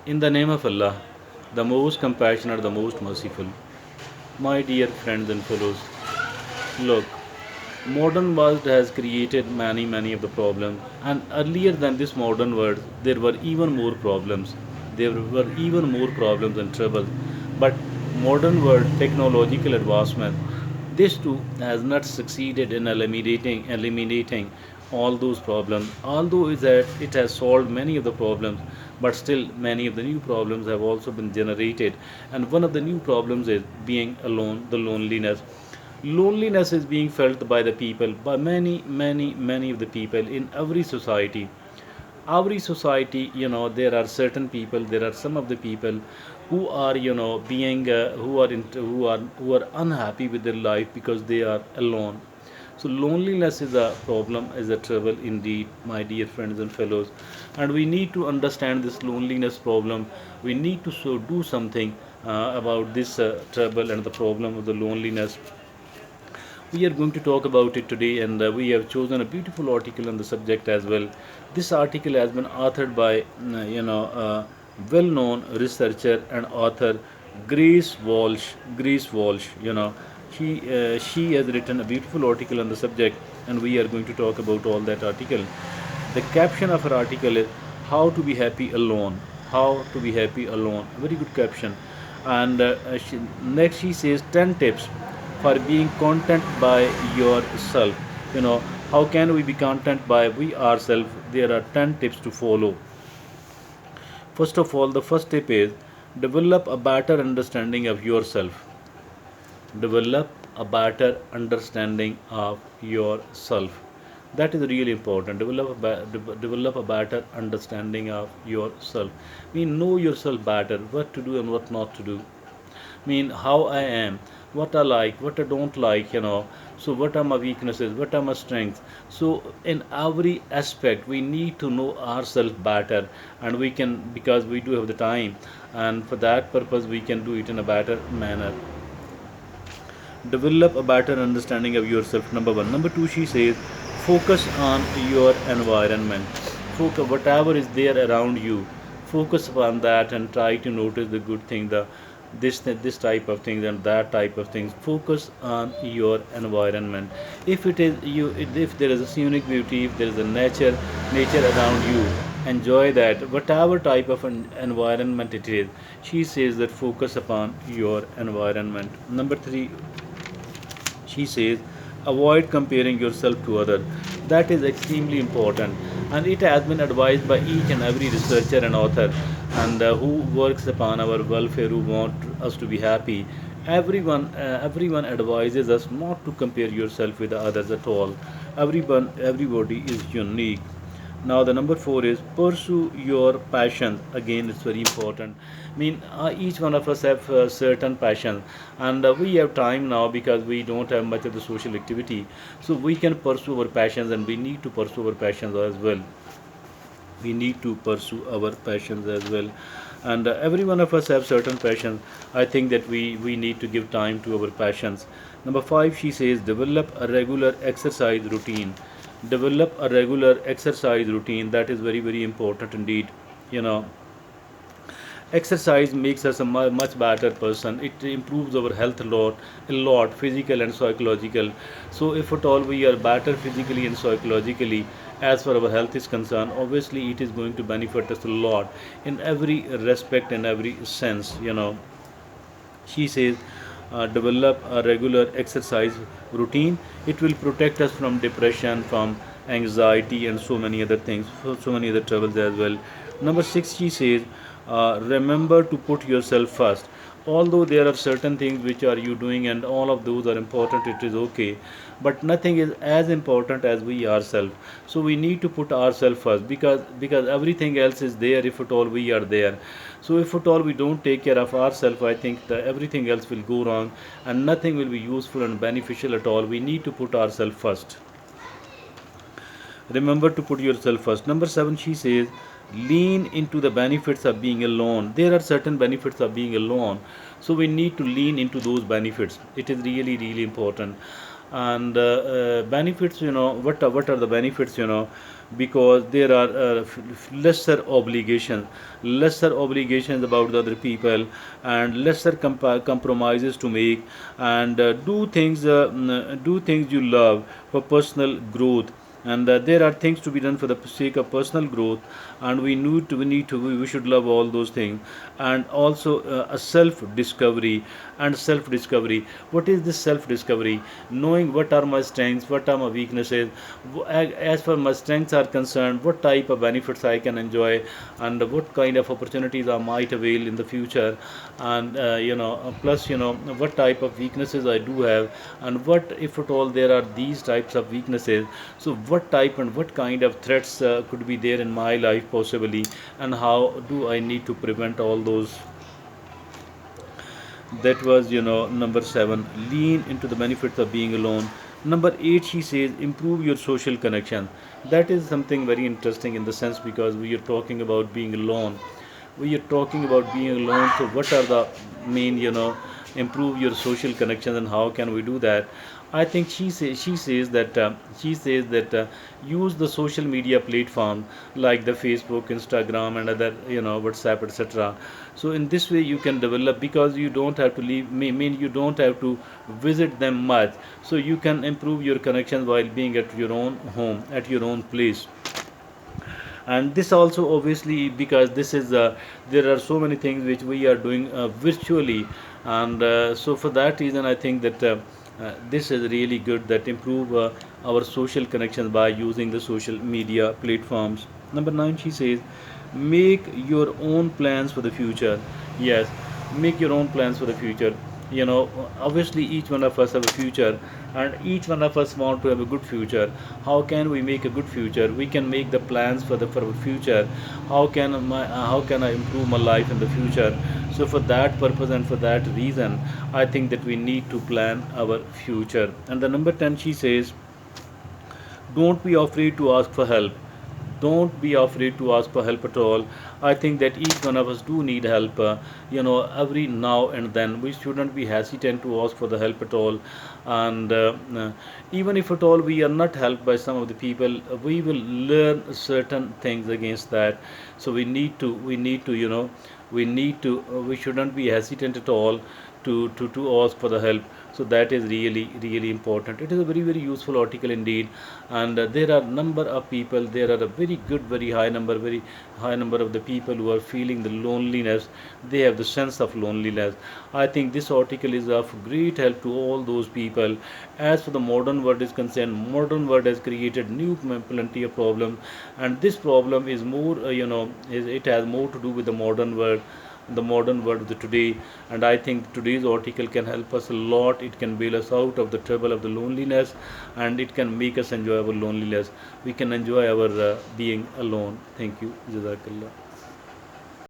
In the name of Allah, the most compassionate, the most merciful. My dear friends and fellows, look, modern world has created many of the problems, and earlier than this modern world, there were even more problems. There were even more problems and troubles. But modern world technological advancement, this too has not succeeded in eliminating all those problems. Although is that it has solved many of the problems, but still many of the new problems have also been generated. And one of the new problems is being alone, the loneliness. Loneliness is being felt by the people, by many of the people in every society. There are certain people, there are some of the people who are being who are unhappy with their life because they are alone. So loneliness is a problem, is a trouble indeed, my dear friends and fellows, and we need to understand this loneliness problem. We need to do something about this trouble and the problem of the loneliness. We are going to talk about it today, and we have chosen a beautiful article on the subject as well. This article has been authored by well-known researcher and author Grace Walsh. Grace Walsh, she has written a beautiful article on the subject, and we are going to talk about all that article. The caption of her article is "How to be happy alone." How to be happy alone. Very good caption. And next she says 10 tips for being content by yourself. How can we be content by we ourselves? There are 10 tips to follow. First of all, the first tip is develop a better understanding of yourself. Develop a better understanding of yourself. That is really important. Develop a better understanding of yourself. Know yourself better, what to do and what not to do. How I am, what I like, what I don't like. So what are my weaknesses, what are my strengths. So in every aspect we need to know ourselves better, and we can, because we do have the time, and for that purpose we can do it in a better manner. Develop a better understanding of yourself, number one. Number two, she says focus on your environment. Focus whatever is there around you, focus upon that and try to notice the good thing, the this type of things and that type of things. Focus on your environment. If it is you, if there is a scenic beauty, if there is a nature around you, enjoy that, whatever type of an environment it is. She says that focus upon your environment. Number three, she says avoid comparing yourself to others. That is extremely important, and it has been advised by each and every researcher and author, and who works upon our welfare, who want us to be happy. Everyone advises us not to compare yourself with others at all. Everybody is unique. Now the number four is pursue your passion. Again, it's very important. Each one of us have certain passion, and we have time now because we don't have much of the social activity, so we can pursue our passions, and we need to pursue our passions as well. We need to pursue our passions as well, and every one of us have certain passions. I think that we need to give time to our passions. Number five, she says develop a regular exercise routine. Develop a regular exercise routine. That is very important indeed. you know Exercise makes us a much better person. It improves our health a lot, physical and psychological. So if at all we are better physically and psychologically, as far our health is concerned, obviously it is going to benefit us a lot in every respect and every sense. She says develop a regular exercise routine. It will protect us from depression, from anxiety, and so many other things, so many other troubles as well. Number six, she says remember to put yourself first. Although there are certain things which are you doing and all of those are important, it is okay, but nothing is as important as we ourselves. So we need to put ourselves first, because everything else is there if at all we are there. So if at all we don't take care of ourselves, I think that everything else will go wrong, and nothing will be useful and beneficial at all. We need to put ourselves first. Remember to put yourself first. Number seven, she says lean into the benefits of being alone. There are certain benefits of being alone, so we need to lean into those benefits. It is really important. And benefits, what are the benefits, because there are lesser obligations about the other people, and lesser compromises to make, and do things you love for personal growth. And there are things to be done for the sake of personal growth, and we should love all those things. And also a self discovery. What is this self discovery? Knowing what are my strengths, what are my weaknesses. As far my strengths are concerned, what type of benefits I can enjoy, and what kind of opportunities I might avail in the future. And plus, what type of weaknesses I do have, and what, if at all there are these types of weaknesses, so what type and what kind of threats could be there in my life possibly, and how do I need to prevent all those. That was, number 7, lean into the benefits of being alone. Number 8, she says, improve your social connection. That is something very interesting in the sense, because we are talking about being alone. We are talking about being alone. So what are the main, improve your social connections, and how can we do that? I think she says that use the social media platform like the Facebook, Instagram, and other, WhatsApp, etc. So in this way you can develop, because you don't have to mean you don't have to visit them much. So you can improve your connections while being at your own home, at your own place. And this also, obviously, because this is there are so many things which we are doing virtually. And so for that reason I think that this is really good, that improve our social connections by using the social media platforms. Number 9, she says, make your own plans for the future. Yes, make your own plans for the future. Obviously each one of us have a future, and each one of us want to have a good future. How can we make a good future? We can make the plans for our future. How can I improve my life in the future? So for that purpose and for that reason, I think that we need to plan our future. And the number 10, she says, don't be afraid to ask for help. Don't be afraid to ask for help at all. I think that each one of us do need help, every now and then. We shouldn't be hesitant to ask for the help at all. And even if at all we are not helped by some of the people, we will learn certain things against that. So we shouldn't be hesitant at all to ask for the help. So that is really really important. It is a very very useful article indeed. And there are number of people, there are a very good, very high number of the people who are feeling the loneliness. They have the sense of loneliness. I think this article is of great help to all those people. As for the modern world is concerned, modern world has created new plenty of problems, and this problem is more, it has more to do with the modern world of the today. And I think today's article can help us a lot. It can bail us out of the trouble of the loneliness, and it can make us enjoy our loneliness. We can enjoy our being alone. Thank you. Jazakallah.